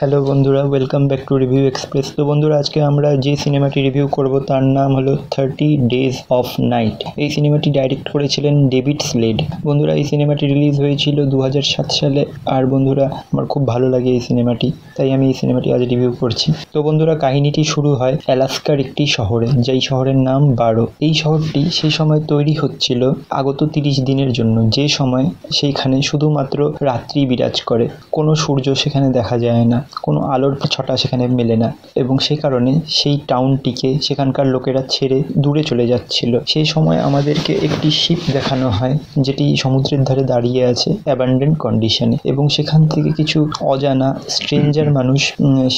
Hello বন্ধুরা, welcome back to review express. তো বন্ধুরা, আজকে আমরা যে সিনেমাটি রিভিউ করব তার নাম হলো 30 ডেজ অফ নাইট। এই সিনেমাটি ডাইরেক্ট করেছিলেন ডেভিড স্লেড। বন্ধুরা, এই সিনেমাটি রিলিজ হয়েছিল 2007 সালে। আর বন্ধুরা, আমার খুব ভালো লাগে এই সিনেমাটি, তাই আমি এই সিনেমাটি আজ রিভিউ করছি। তো বন্ধুরা, কাহিনীটি শুরু হয় অ্যালাস্কার একটি শহরে, যেই শহরের নাম বারো। এই শহরটি সেই সময় তৈরি হচ্ছিল আগত 30 দিনের জন্য, যে সময় সেইখানে শুধুমাত্র রাত্রি বিরাজ করে, কোনো সূর্য সেখানে দেখা যায় না, কোনো আলোর ছটা সেখানে মেলে না, এবং সেই কারণে সেই টাউনটিকে সেখানকার লোকেরা ছেড়ে দূরে চলে যাচ্ছিল। সেই সময় আমাদেরকে একটি শিপ দেখানো হয়, যেটি সমুদ্রের ধারে দাঁড়িয়ে আছে অ্যাবান্ডেন্ড কন্ডিশনে, এবং সেখান থেকে কিছু অজানা স্ট্রেঞ্জার মানুষ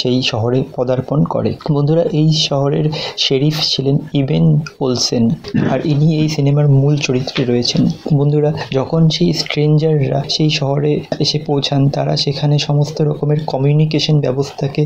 সেই শহরে পদার্পণ করে। বন্ধুরা, এই শহরের শেরিফ ছিলেন ইভেন ওলসেন, আর ইনি এই সিনেমার মূল চরিত্রে রয়েছেন। বন্ধুরা, যখন সেই স্ট্রেঞ্জাররা সেই শহরে এসে পৌঁছান, তারা সেখানে সমস্ত রকমের কমিউনিকেশন ব্যবস্থাকে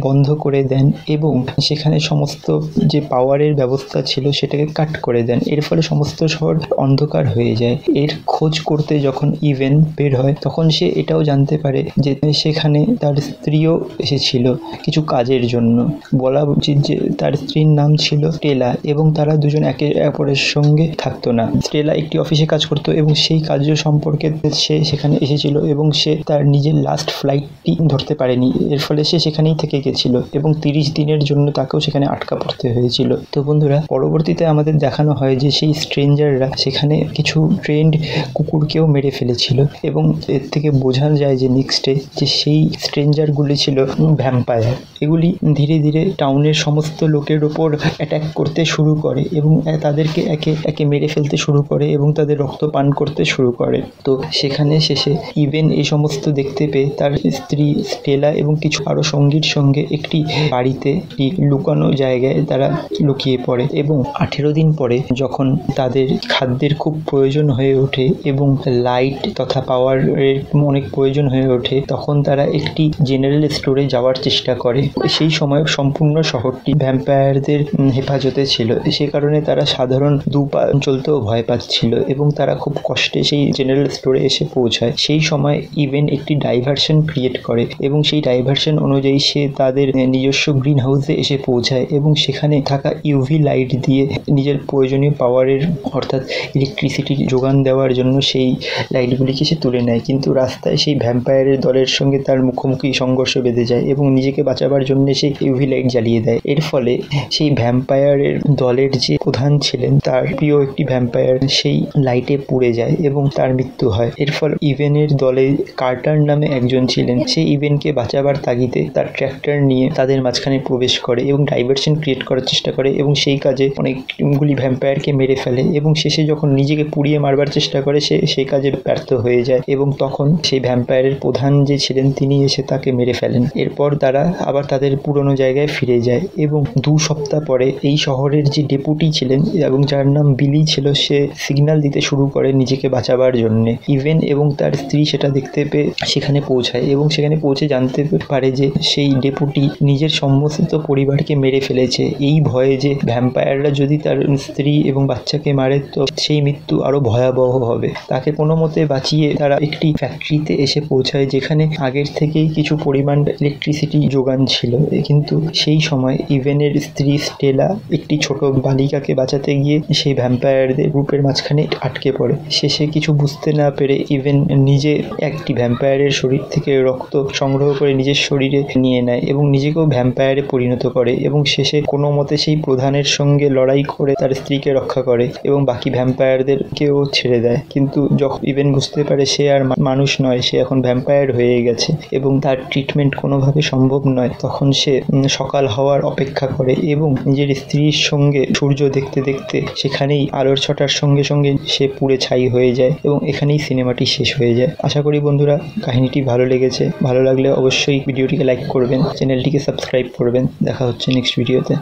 বন্ধ করে দেন এবং সেখানে সমস্ত যে পাওয়ারের ব্যবস্থা ছিল সেটাকে কাট করে দেন। এর ফলে সমস্ত শহর অন্ধকার হয়ে যায়। এর খোঁজ করতে যখন ইভেন বের হয়, তখন সে এটাও জানতে পারে যে সেখানে তার স্ত্রীও এসেছিল কিছু কাজের জন্য। বলা উচিত যে তার স্ত্রীর নাম ছিল স্টেলা, এবং তারা দুজন একে অপরের সঙ্গে থাকতো না। স্টেলা একটি অফিসে কাজ করতো এবং সেই কার্য সম্পর্কে সে সেখানে এসেছিল, এবং সে তার নিজের লাস্ট ফ্লাইটটি ধরতে পারেনি। এর ফলে সে সেখানেই থেকে গেছিল এবং 30 দিনের জন্য তাকেও সেখানে আটকা পড়তে হয়েছিল। তো বন্ধুরা, পরবর্তীতে আমাদের দেখানো হয় যে সেই স্ট্রেঞ্জাররা সেখানে কিছু ট্রেন্ড কুকুরকেও মেরে ফেলেছিল, এবং এর থেকে বোঝা যায় যে নেক্সটে যে সেই স্ট্রেঞ্জারগুলি ছিল ভ্যাম্পায়ার। এগুলি ধীরে ধীরে টাউনের সমস্ত লোকের ওপর অ্যাটাক করতে শুরু করে এবং তাদেরকে একে একে মেরে ফেলতে শুরু করে এবং তাদের রক্ত পান করতে শুরু করে। তো সেখানে শেষে ইভেন এই সমস্ত দেখতে পেয়ে তার স্ত্রী স্টেলা এবং কিছু আরও সঙ্গীর সঙ্গে একটি বাড়িতে লুকানো জায়গায় তারা লুকিয়ে পড়ে, এবং 18 দিন পরে যখন তাদের খাদ্যের খুব প্রয়োজন হয়ে ওঠে এবং লাইট তথা পাওয়ারের অনেক প্রয়োজন হয়ে ওঠে, তখন তারা একটি জেনারেল স্টোরে যাওয়ার চেষ্টা করে। সেই সময় সম্পূর্ণ শহরটি ভ্যাম্পায়ারদের হেফাজতে ছিল, সে কারণে তারা সাধারণ দুপা চলতেও ভয় পাচ্ছিল এবং তারা খুব কষ্টে সেই জেনারেল স্টোরে এসে পৌঁছায়। সেই সময় ইভেন একটি ডাইভারশন ক্রিয়েট করে এবং সেই ডাইভারশন অনুযায়ী সে তাদের নিজস্ব গ্রিন হাউসে এসে পৌঁছায় এবং সেখানে থাকা ইউভি লাইট দিয়ে নিজের প্রয়োজনীয় পাওয়ারের অর্থাৎ ইলেকট্রিসিটির যোগান দেওয়ার জন্য সেই লাইটগুলিকে সে তুলে নেয়। কিন্তু রাস্তায় সেই ভ্যাম্পায়ারের দলের সঙ্গে তার মুখোমুখি সংঘর্ষ বেঁধে যায় এবং নিজেকে বাঁচাবার জন্য সেই ইউভি লাইট জ্বালিয়ে দেয়। এর ফলে সেই ভ্যাম্পায়ারের দলের যে প্রধান ছিলেন, তার প্রিয় একটি ভ্যাম্পায়ার সেই লাইটে পুড়ে যায় এবং তার মৃত্যু হয়। এর ফলে ইভেনের দলে কার্টার নামে একজন ছিলেন, সেই ইভেনকে বাঁচাবার তাগিদে তার ট্র্যাক্টর নিয়ে তাদের মাঝখানে প্রবেশ করে এবং ডাইভারশন ক্রিয়েট করার চেষ্টা করে এবং সেই কাজে অনেকগুলি ভ্যাম্পায়ারকে মেরে ফেলে, এবং শেষে যখন নিজেকে পুড়িয়ে মারবার চেষ্টা করে সে সেই কাজে ব্যর্থ হয়ে যায়, এবং তখন সেই ভ্যাম্পায়ারের প্রধান যে ছিলেন তিনি এসে তাকে মেরে ফেলেন। এরপর তারা আবার তাদের পুরনো জায়গায় ফিরে যায় এবং 2 সপ্তাহ পরে এই শহরের যে ডেপুটি ছিলেন এবং যার নাম বিলি ছিল, সে সিগন্যাল দিতে শুরু করে নিজেকে বাঁচাবার জন্যে। ইভেন এবং তার স্ত্রী সেটা দেখতে পেয়ে সেখানে পৌঁছায় এবং সেখানে পৌঁছে জানতে পারে যে সেই ডেপুটি নিজের সমস্ত পরিবারকে মেরে ফেলেছে, এই ভয়ে যে ভ্যাম্পায়াররা যদি তার স্ত্রী এবং বাচ্চাকে মারে তো সেই মৃত্যু আরো ভয়াবহ হবে। তাকে কোনো মতে বাঁচিয়ে তারা একটি ফ্যাক্টরিতে এসে পৌঁছায়, যেখানে আগের থেকেই কিছু পরিমাণ ইলেকট্রিসিটি যোগান ছিল। কিন্তু সেই সময় ইভেনের স্ত্রী স্টেলা একটি ছোট বালিকাকে বাঁচাতে গিয়ে সেই ভ্যাম্পায়ারদের গ্রুপের মাঝখানে আটকে পড়ে। শেষে কিছু বুঝতে না পেরে ইভেন নিজে একটি ভ্যাম্পায়ারের শরীর থেকে রক্ত সংগ্রহ করে নিজের শরীরে নিয়ে নেয় এবং নিজেকেও ভ্যাম্পায়ারে পরিণত করে, এবং শেষে কোনো মতে সেই প্রধানের সঙ্গে লড়াই করে তার স্ত্রীকে রক্ষা করে এবং বাকি ভ্যাম্পায়ারদেরকেও ছেড়ে দেয়। কিন্তু যখন ইভেন বুঝতে পারে সে আর মানুষ নয়, সে এখন ভ্যাম্পায়ার হয়ে গেছে এবং তার ট্রিটমেন্ট কোনোভাবে সম্ভব নয়, তখন সে সকাল হওয়ার অপেক্ষা করে এবং নিজের স্ত্রীর সঙ্গে সূর্য দেখতে দেখতে সেখানেই আলোর ছটার সঙ্গে সঙ্গে সে পুড়ে ছাই হয়ে যায়, এবং এখানেই সিনেমাটি শেষ হয়ে যায়। আশা করি বন্ধুরা কাহিনীটি ভালো লেগেছে। ভালো লাগলে অবশ্যই ভিডিওটিকে লাইক করবেন, চ্যানেলটিকে সাবস্ক্রাইব করবেন। দেখা হচ্ছে নেক্সট ভিডিওতে।